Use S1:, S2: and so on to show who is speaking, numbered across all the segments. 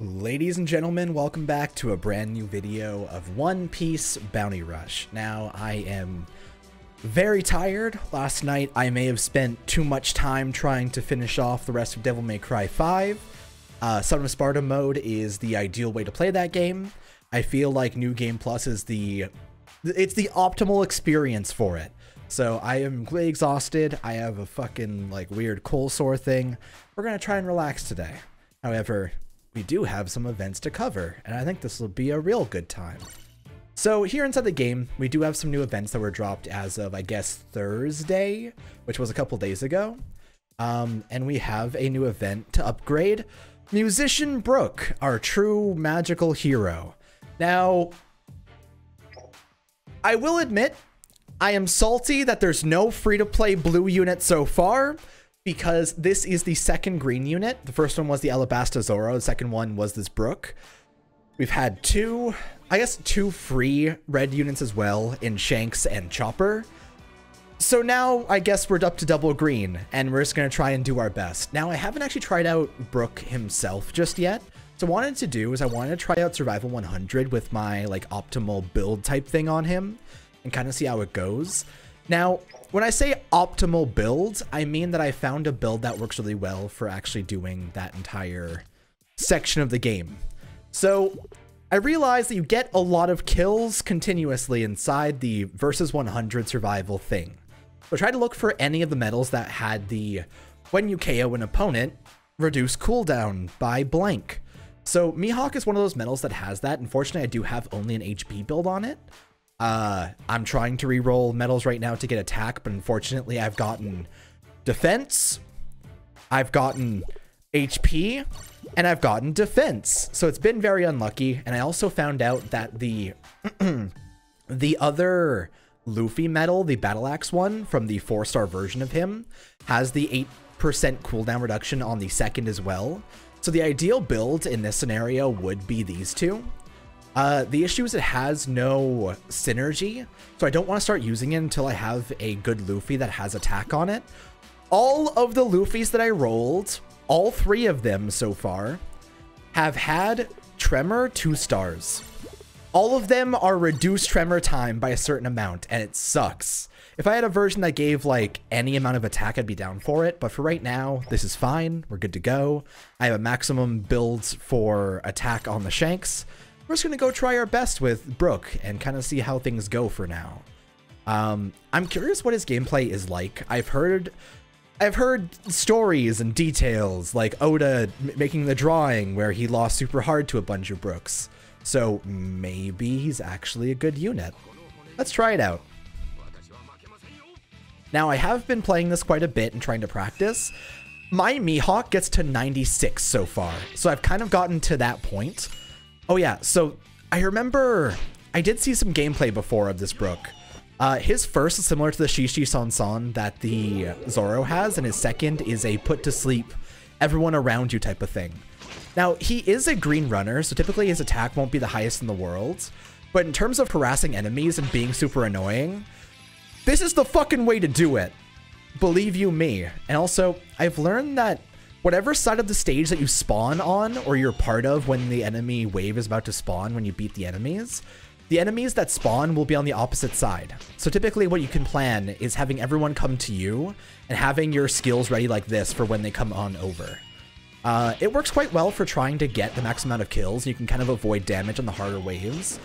S1: Ladies and gentlemen, welcome back to a brand new video of One Piece Bounty Rush. Now, I am very tired. Last night, I may have spent too much time trying to finish off the rest of Devil May Cry 5. Son of Sparta mode is the ideal way to play that game. I feel like New Game Plus is it's the optimal experience for it. So I am completely exhausted. I have a fucking like weird cold sore thing. We're gonna try and relax today. However, we do have some events to cover, and I think this will be a real good time. So here inside the game, we do have some new events that were dropped as of, I guess, Thursday, which was a couple days ago. And we have a new event to upgrade Musician Brooke, our true magical hero. Now, I will admit, I am salty that there's no free-to-play blue unit so far, because this is the second green unit. The first one was the Alabasta Zoro. The second one was this Brooke. We've had two free red units as well in Shanks and Chopper. So now I guess we're up to double green, and we're just going to try and do our best. Now, I haven't actually tried out Brooke himself just yet. So what I wanted to do is I wanted to try out Survival 100 with my like optimal build type thing on him and kind of see how it goes. Now, when I say optimal build, I mean that I found a build that works really well for actually doing that entire section of the game. So I realized that you get a lot of kills continuously inside the versus 100 survival thing. So I tried to look for any of the medals that had the when you KO an opponent, reduce cooldown by blank. So Mihawk is one of those medals that has that. Unfortunately, I do have only an HP build on it. I'm trying to reroll medals right now to get attack, but unfortunately I've gotten defense, I've gotten HP, and I've gotten defense. So it's been very unlucky. And I also found out that the other Luffy medal, the Battle Axe one from the 4-star version of him, has the 8% cooldown reduction on the second as well. So the ideal build in this scenario would be these two. The issue is it has no synergy, so I don't want to start using it until I have a good Luffy that has attack on it. All of the Luffys that I rolled, all 3 of them so far, have had Tremor 2 stars. All of them are reduced Tremor time by a certain amount, and it sucks. If I had a version that gave like any amount of attack, I'd be down for it, but for right now, this is fine. We're good to go. I have a maximum build for attack on the Shanks. We're just going to go try our best with Brooke and kind of see how things go for now. I'm curious what his gameplay is like. I've heard stories and details like Oda making the drawing where he lost super hard to a bunch of Brookes. So maybe he's actually a good unit. Let's try it out. Now, I have been playing this quite a bit and trying to practice. My Mihawk gets to 96 so far, so I've kind of gotten to that point. Oh yeah, so I remember I did see some gameplay before of this Brooke. His first is similar to the Shishi Sansan that the Zoro has, and his second is a put to sleep everyone around you type of thing. Now, he is a green runner, so typically his attack won't be the highest in the world, but in terms of harassing enemies and being super annoying, this is the fucking way to do it. Believe you me. And also, I've learned that whatever side of the stage that you spawn on or you're part of when the enemy wave is about to spawn when you beat the enemies that spawn will be on the opposite side. So typically what you can plan is having everyone come to you and having your skills ready like this for when they come on over. It works quite well for trying to get the max amount of kills. You can kind of avoid damage on the harder waves.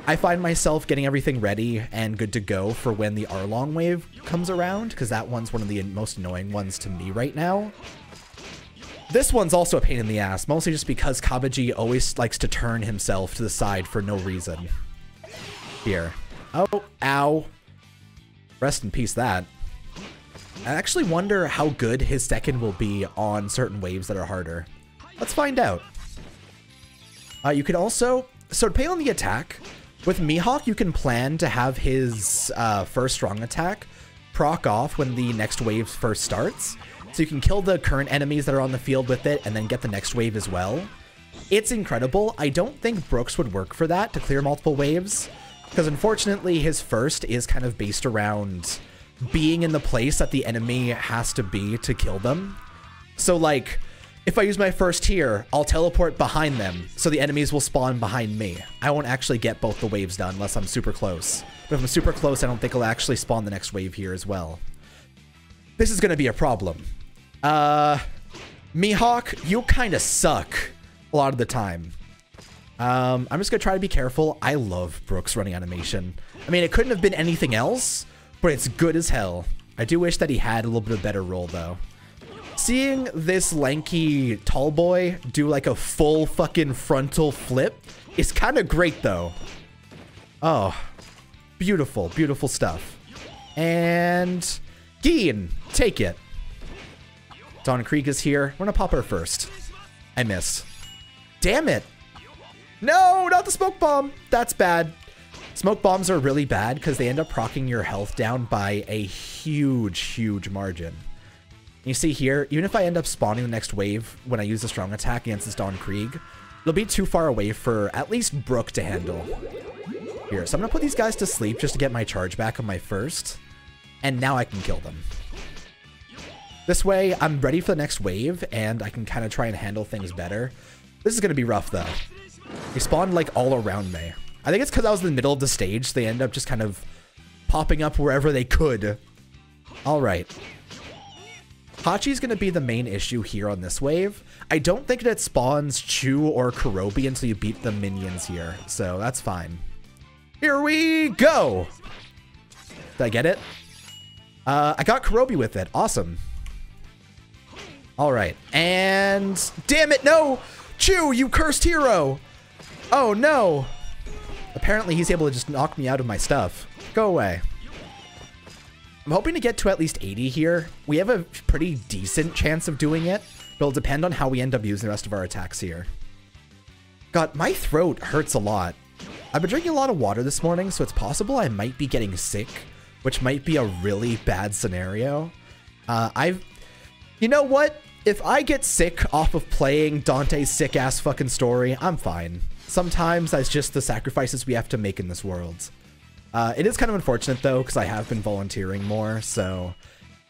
S1: I find myself getting everything ready and good to go for when the Arlong wave comes around, because that one's one of the most annoying ones to me right now. This one's also a pain in the ass, mostly just because Kabaji always likes to turn himself to the side for no reason. Here. Oh, ow. Rest in peace, that. I actually wonder how good his second will be on certain waves that are harder. Let's find out. You can also, so depending on the attack, with Mihawk, you can plan to have his first strong attack proc off when the next wave first starts. So you can kill the current enemies that are on the field with it and then get the next wave as well. It's incredible. I don't think Brooks would work for that to clear multiple waves, because unfortunately his first is kind of based around being in the place that the enemy has to be to kill them. So like if I use my first here, I'll teleport behind them, so the enemies will spawn behind me. I won't actually get both the waves done unless I'm super close. But if I'm super close, I don't think I'll actually spawn the next wave here as well. This is going to be a problem. Mihawk, you kind of suck a lot of the time. I'm just going to try to be careful. I love Brooke's running animation. I mean, it couldn't have been anything else, but it's good as hell. I do wish that he had a little bit of better roll, though. Seeing this lanky tall boy do like a full fucking frontal flip is kind of great, though. Oh, beautiful, beautiful stuff. And Geen, take it. Dawn Krieg is here. We're gonna pop her first. I miss. Damn it. No, not the smoke bomb. That's bad. Smoke bombs are really bad because they end up proccing your health down by a huge, huge margin. You see here, even if I end up spawning the next wave when I use a strong attack against this Dawn Krieg, it'll be too far away for at least Brooke to handle. Here, so I'm gonna put these guys to sleep just to get my charge back on my first, and now I can kill them. This way, I'm ready for the next wave, and I can kind of try and handle things better. This is gonna be rough, though. They spawned, like, all around me. I think it's because I was in the middle of the stage, so they end up just kind of popping up wherever they could. All right. Hachi's going to be the main issue here on this wave. I don't think that it spawns Chu or Kurobi until you beat the minions here, so that's fine. Here we go! Did I get it? I got Kurobi with it. Awesome. All right, and damn it, no! Chu, you cursed hero! Oh, no! Apparently, he's able to just knock me out of my stuff. Go away. I'm hoping to get to at least 80 here. We have a pretty decent chance of doing it, but it'll depend on how we end up using the rest of our attacks here. God, my throat hurts a lot. I've been drinking a lot of water this morning, so it's possible I might be getting sick, which might be a really bad scenario. You know what? If I get sick off of playing Dante's sick-ass fucking story, I'm fine. Sometimes that's just the sacrifices we have to make in this world. It is kind of unfortunate, though, because I have been volunteering more, so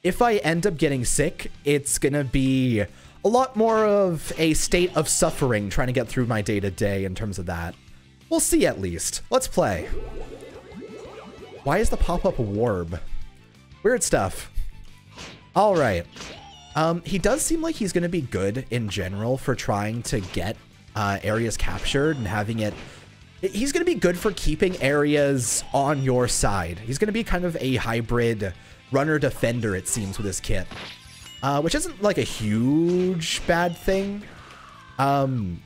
S1: if I end up getting sick, it's gonna be a lot more of a state of suffering trying to get through my day-to-day in terms of that. We'll see, at least. Let's play. Why is the pop-up warb? Weird stuff. All right. He does seem like he's gonna be good in general for trying to get areas captured and having it... He's going to be good for keeping areas on your side. He's going to be kind of a hybrid runner-defender, it seems, with his kit. Which isn't, like, a huge bad thing. The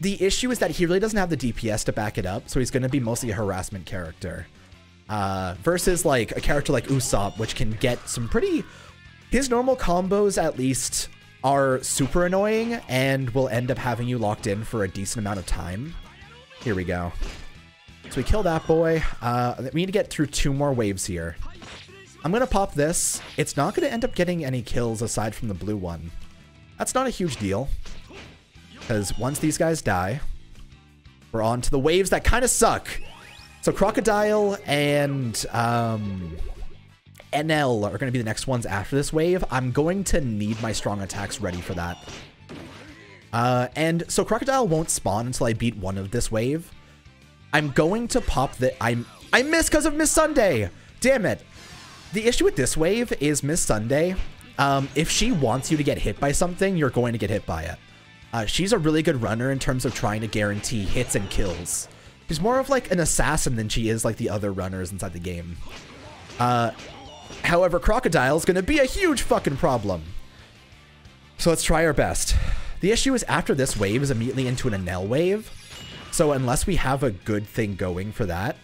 S1: issue is that he really doesn't have the DPS to back it up, so he's going to be mostly a harassment character. Versus, like, a character like Usopp, which can get some pretty... His normal combos, at least, are super annoying and will end up having you locked in for a decent amount of time. Here we go. So we kill that boy. We need to get through 2 more waves here. I'm going to pop this. It's not going to end up getting any kills aside from the blue one. That's not a huge deal. Because once these guys die, we're on to the waves that kind of suck. So Crocodile and NL are going to be the next ones after this wave. I'm going to need my strong attacks ready for that. And so Crocodile won't spawn until I beat 1 of this wave. I'm going to pop the... I missed because of Miss Sunday! Damn it! The issue with this wave is Miss Sunday. If she wants you to get hit by something, you're going to get hit by it. She's a really good runner in terms of trying to guarantee hits and kills. She's more of like an assassin than she is like the other runners inside the game. However, Crocodile's going to be a huge fucking problem. So let's try our best. The issue is after this wave is immediately into an Enel wave. So unless we have a good thing going for that,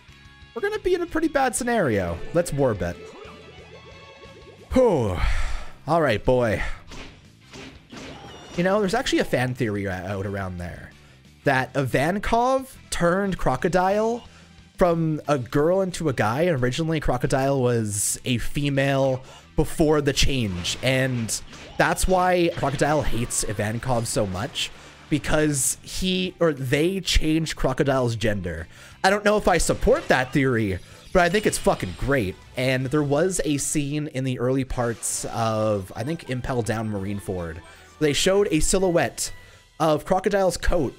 S1: we're going to be in a pretty bad scenario. Let's warb it. Whew. All right, boy. You know, there's actually a fan theory out around there that Ivankov turned Crocodile from a girl into a guy, and originally Crocodile was a female before the change, and that's why Crocodile hates Ivankov so much, because they changed Crocodile's gender. I don't know if I support that theory, but I think it's fucking great. And there was a scene in the early parts of, I think, Impel Down Marineford, They showed a silhouette of Crocodile's coat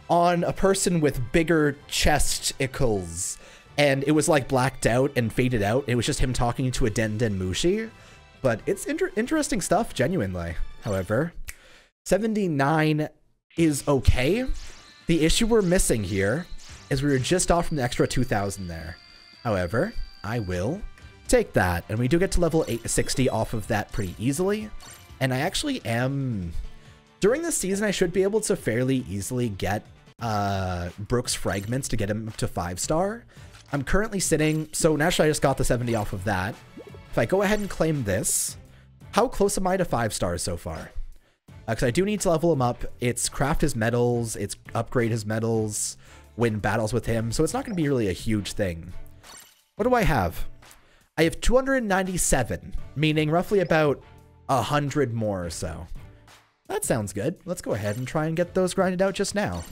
S1: on a person with bigger chesticles, and it was like blacked out and faded out. It was just him talking to a Den Mushi, but it's interesting stuff, genuinely. However, 79 is okay. The issue we're missing here is we were just off from the extra 2,000 there. However, I will take that, and we do get to level 860 off of that pretty easily. And I actually am... During this season, I should be able to fairly easily get Brooke's fragments to get him up to 5-star. I'm currently sitting... So naturally, I just got the 70 off of that. If I go ahead and claim this, how close am I to 5 stars so far? Because I do need to level him up. It's craft his medals, it's upgrade his medals, win battles with him, so it's not going to be really a huge thing. What do I have? I have 297, meaning roughly about 100 more or so. That sounds good. Let's go ahead and try and get those grinded out just now.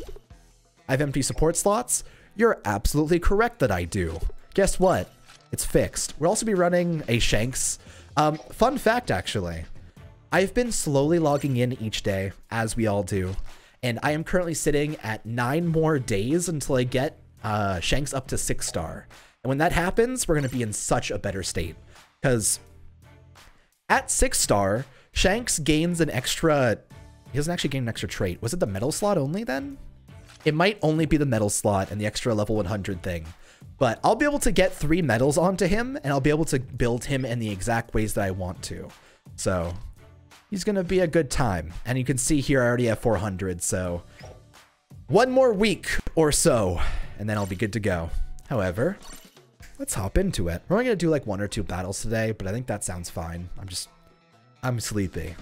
S1: I have empty support slots. You're absolutely correct that I do. Guess what? It's fixed. We'll also be running a Shanks. Fun fact, actually. I've been slowly logging in each day, as we all do, and I am currently sitting at 9 more days until I get Shanks up to 6-star. And when that happens, we're going to be in such a better state, because at 6-star, Shanks gains an extra... He doesn't actually gain an extra trait. Was it the metal slot only then? It might only be the metal slot and the extra level 100 thing. But I'll be able to get 3 medals onto him, and I'll be able to build him in the exact ways that I want to. So... he's going to be a good time. And you can see here I already have 400, so 1 more week or so, and then I'll be good to go. However, let's hop into it. We're only going to do like 1 or 2 battles today, but I think that sounds fine. I'm sleepy.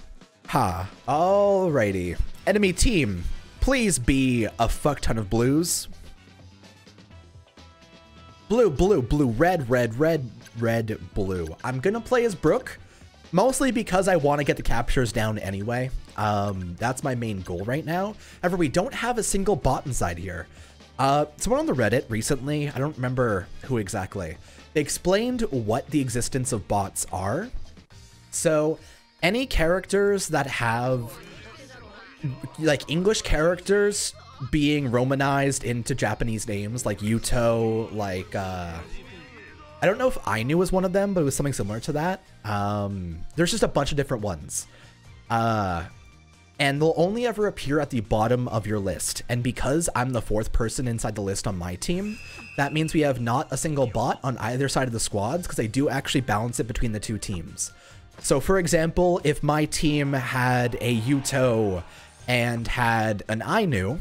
S1: Ha. Alrighty. Enemy team, please be a fuck ton of blues. Blue, blue, blue, red, red, red, red, blue. I'm going to play as Brooke. Mostly because I want to get the captures down anyway. That's my main goal right now. However, we don't have a single bot inside here. Someone on the Reddit recently, I don't remember who exactly, they explained what the existence of bots are. So, any characters that have, like, English characters being Romanized into Japanese names, like Yuto, like, I don't know if Ainu was one of them, but it was something similar to that. There's just a bunch of different ones. And they'll only ever appear at the bottom of your list. And because I'm the 4th person inside the list on my team, that means we have not a single bot on either side of the squads, because they do actually balance it between the 2 teams. So for example, if my team had a Yuto and had an Ainu,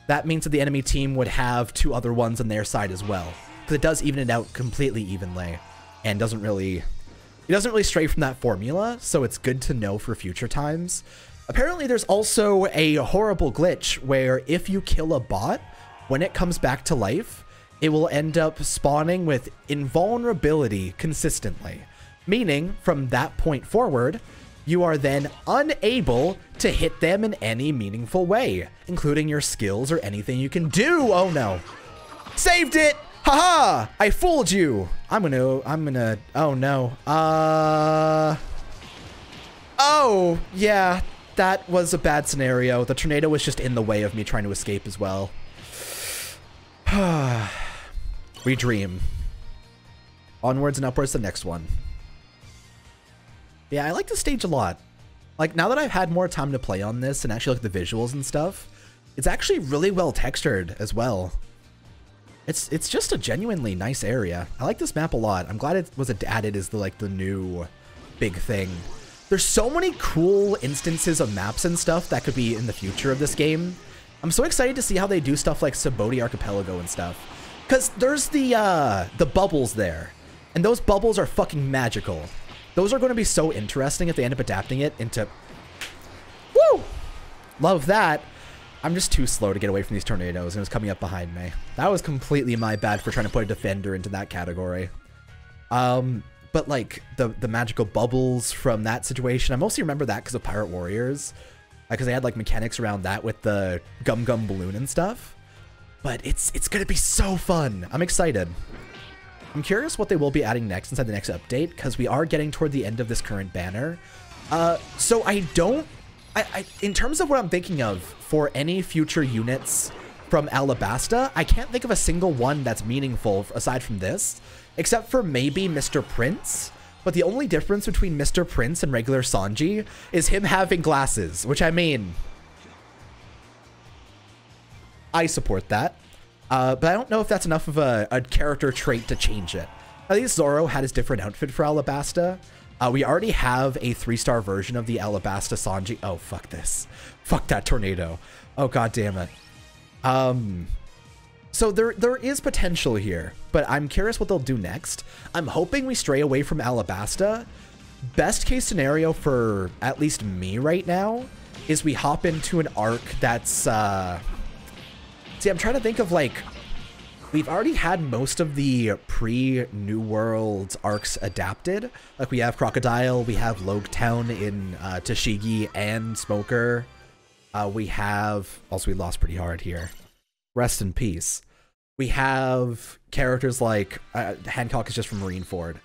S1: that means that the enemy team would have 2 other ones on their side as well. Because it does even it out completely evenly, and doesn't really stray from that formula, so it's good to know for future times. Apparently there's also a horrible glitch where if you kill a bot, when it comes back to life, it will end up spawning with invulnerability consistently. Meaning, from that point forward, you are then unable to hit them in any meaningful way, including your skills or anything you can do. Oh no. Saved it! Haha! I fooled you! I'm gonna, oh no. Oh, yeah, that was a bad scenario. The tornado was just in the way of me trying to escape as well. We dream. Onwards and upwards to the next one. Yeah, I like the stage a lot. Like, now that I've had more time to play on this and actually look at the visuals and stuff, it's actually really well textured as well. It's just a genuinely nice area. I like this map a lot. I'm glad it was added as the new big thing. There's so many cool instances of maps and stuff that could be in the future of this game. I'm so excited to see how they do stuff like Saboti Archipelago and stuff. Because there's the bubbles there. And those bubbles are fucking magical. Those are going to be so interesting if they end up adapting it into... Woo! Love that. I'm just too slow to get away from these tornadoes, and it was coming up behind me. That was completely my bad for trying to put a defender into that category. But like the magical bubbles from that situation, I mostly remember that because of Pirate Warriors, because they had like mechanics around that with the gum balloon and stuff. But it's gonna be so fun. I'm excited. I'm curious what they will be adding next inside the next update, because we are getting toward the end of this current banner. So I in terms of what I'm thinking of for any future units from Alabasta, I can't think of a single one that's meaningful aside from this, except for maybe Mr. Prince. But the only difference between Mr. Prince and regular Sanji is him having glasses, which I mean, I support that. But I don't know if that's enough of a character trait to change it. At least Zoro had his different outfit for Alabasta. We already have a 3-star version of the Alabasta Sanji. Oh, fuck this. Fuck that tornado. Oh, god damn it. So there is potential here, but I'm curious what they'll do next. I'm hoping we stray away from Alabasta. Best case scenario for at least me right now is we hop into an arc that's, see, I'm trying to think of, like, we've already had most of the pre-New World arcs adapted. Like, we have Crocodile, we have Logetown in Tashigi and Smoker. We have, also we lost pretty hard here. Rest in peace. We have characters like, Hancock is just from Marineford.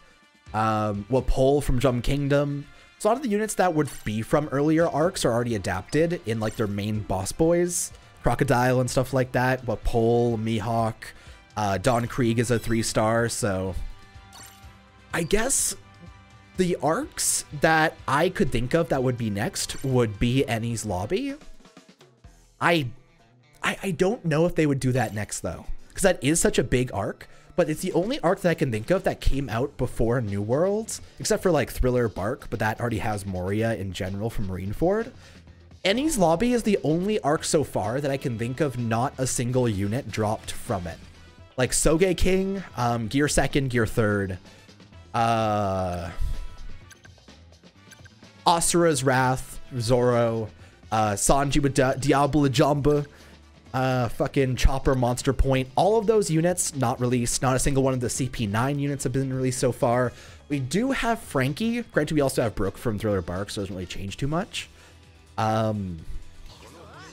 S1: Wapol from Drum Kingdom. So a lot of the units that would be from earlier arcs are already adapted in like their main boss boys. Crocodile and stuff like that. Wapol, Mihawk, Don Krieg is a 3-star, so I guess the arcs that I could think of that would be next would be Enies Lobby. I don't know if they would do that next though, because that is such a big arc, but it's the only arc that I can think of that came out before New World, except for like Thriller Bark, but that already has Moria in general from Marineford. Enies Lobby is the only arc so far that I can think of not a single unit dropped from it. Like Soge King, Gear 2nd, Gear 3rd, Asura's Wrath, Zoro, Sanji with Diablo Jamba, fucking Chopper, Monster Point, all of those units not released. Not a single one of the CP9 units have been released so far. We do have Frankie. Granted, we also have Brooke from Thriller Bark, so it doesn't really change too much. But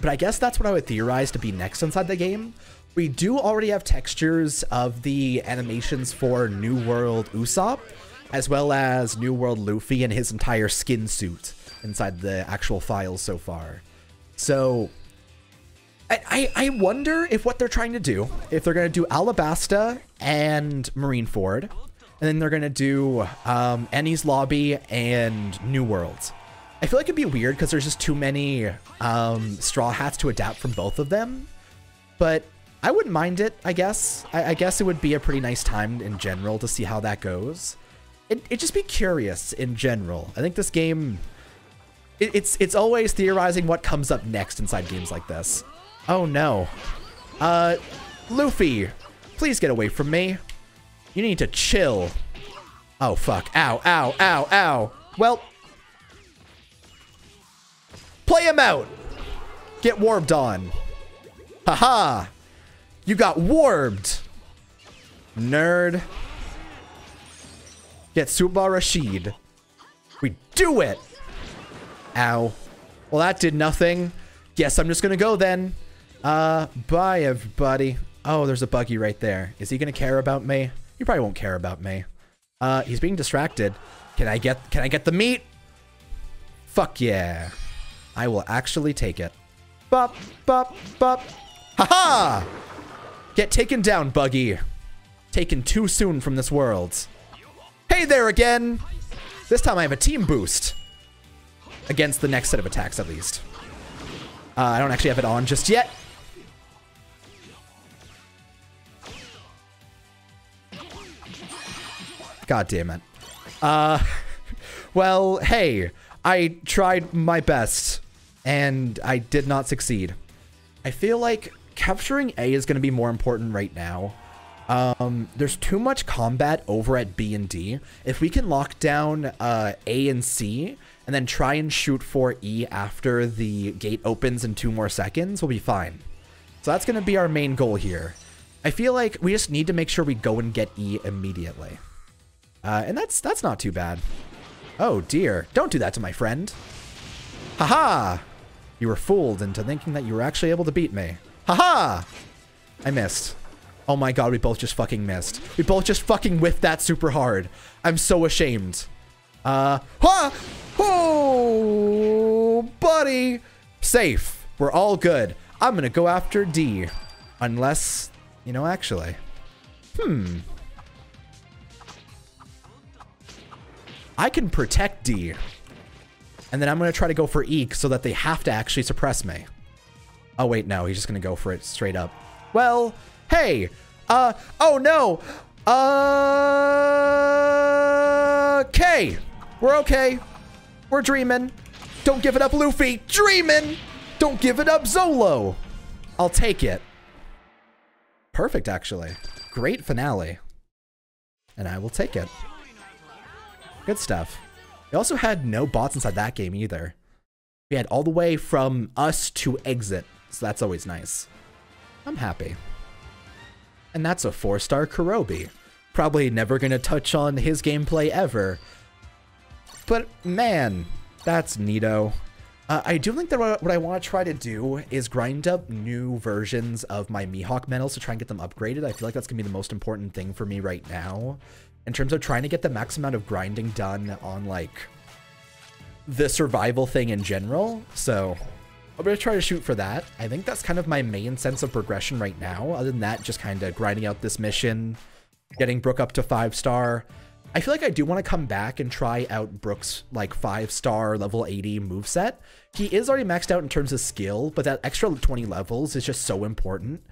S1: I guess that's what I would theorize to be next inside the game. We do already have textures of the animations for New World Usopp, as well as New World Luffy and his entire skin suit inside the actual files so far. So I wonder if what they're trying to do, if they're going to do Alabasta and Marineford, and then they're going to do Enies Lobby and New World. I feel like it'd be weird because there's just too many Straw Hats to adapt from both of them, but I wouldn't mind it, I guess. I guess it would be a pretty nice time in general to see how that goes. It'd just be curious in general. I think this game, it's always theorizing what comes up next inside games like this. Oh no. Luffy, please get away from me. You need to chill. Oh fuck. Ow, ow, ow, ow. Well, play him out. Get warped on. Haha. You got warped. Nerd. Get Suba Rashid. We do it. Ow. Well, that did nothing. Guess I'm just gonna go then. Bye everybody. Oh, there's a buggy right there. Is he gonna care about me? He probably won't care about me. He's being distracted. Can I get the meat? Fuck yeah. I will actually take it. Bop, bop, bop. Haha! Get taken down, buggy. Taken too soon from this world. Hey there again! This time I have a team boost. Against the next set of attacks, at least. I don't actually have it on just yet. God damn it. Well, hey, I tried my best, and I did not succeed. I feel like capturing A is going to be more important right now. There's too much combat over at B and D. If we can lock down A and C, and then try and shoot for E after the gate opens in 2 more seconds, we'll be fine. So that's going to be our main goal here. I feel like we just need to make sure we go and get E immediately. And that's not too bad. Oh dear, don't do that to my friend. Haha! You were fooled into thinking that you were actually able to beat me. Haha! I missed. Oh my god, we both just fucking missed. We both just fucking whiffed that super hard. I'm so ashamed. Oh! Oh, buddy. Safe. We're all good. I'm going to go after D. Unless, you know, actually. I can protect D. And then I'm going to try to go for E so that they have to actually suppress me. Oh, wait, no. He's just going to go for it straight up. Well, hey. Oh, no. Okay. We're okay. We're dreaming. Don't give it up, Luffy. Dreaming. Don't give it up, Zolo. I'll take it. Perfect, actually. Great finale. And I will take it. Good stuff. We also had no bots inside that game either. We had all the way from us to exit. So that's always nice. I'm happy. And that's a 4-star Kurobi. Probably never going to touch on his gameplay ever. But man, that's neato. I do think that what I want to try to do is grind up new versions of my Mihawk medals to try and get them upgraded. I feel like that's going to be the most important thing for me right now. In terms of trying to get the max amount of grinding done on, like, the survival thing in general. So I'm going to try to shoot for that. I think that's kind of my main sense of progression right now. Other than that, just kind of grinding out this mission, getting Brooke up to 5-star. I feel like I do want to come back and try out Brooke's, like, 5-star level 80 moveset. He is already maxed out in terms of skill, but that extra 20 levels is just so important.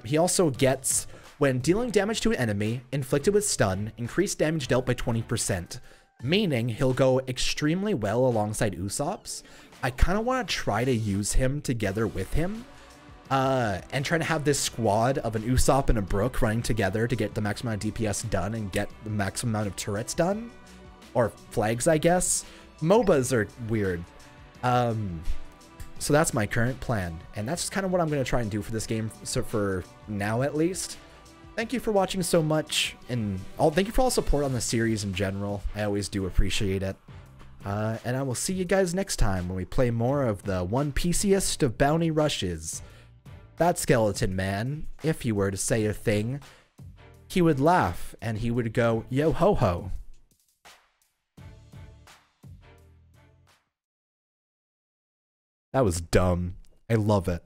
S1: He also gets, when dealing damage to an enemy, inflicted with stun, increased damage dealt by 20%, meaning he'll go extremely well alongside Usopp's. I kind of want to try to use him together with him. And trying to have this squad of an Usopp and a Brooke running together to get the maximum amount of DPS done and get the maximum amount of turrets done. Or flags, I guess. MOBAs are weird. So that's my current plan. And that's kind of what I'm going to try and do for this game, so for now at least. Thank you for watching so much, and thank you for all the support on the series in general. I always do appreciate it. And I will see you guys next time when we play more of the One Pieciest of bounty rushes. That skeleton man, if he were to say a thing, he would laugh and he would go, yo ho ho. That was dumb. I love it.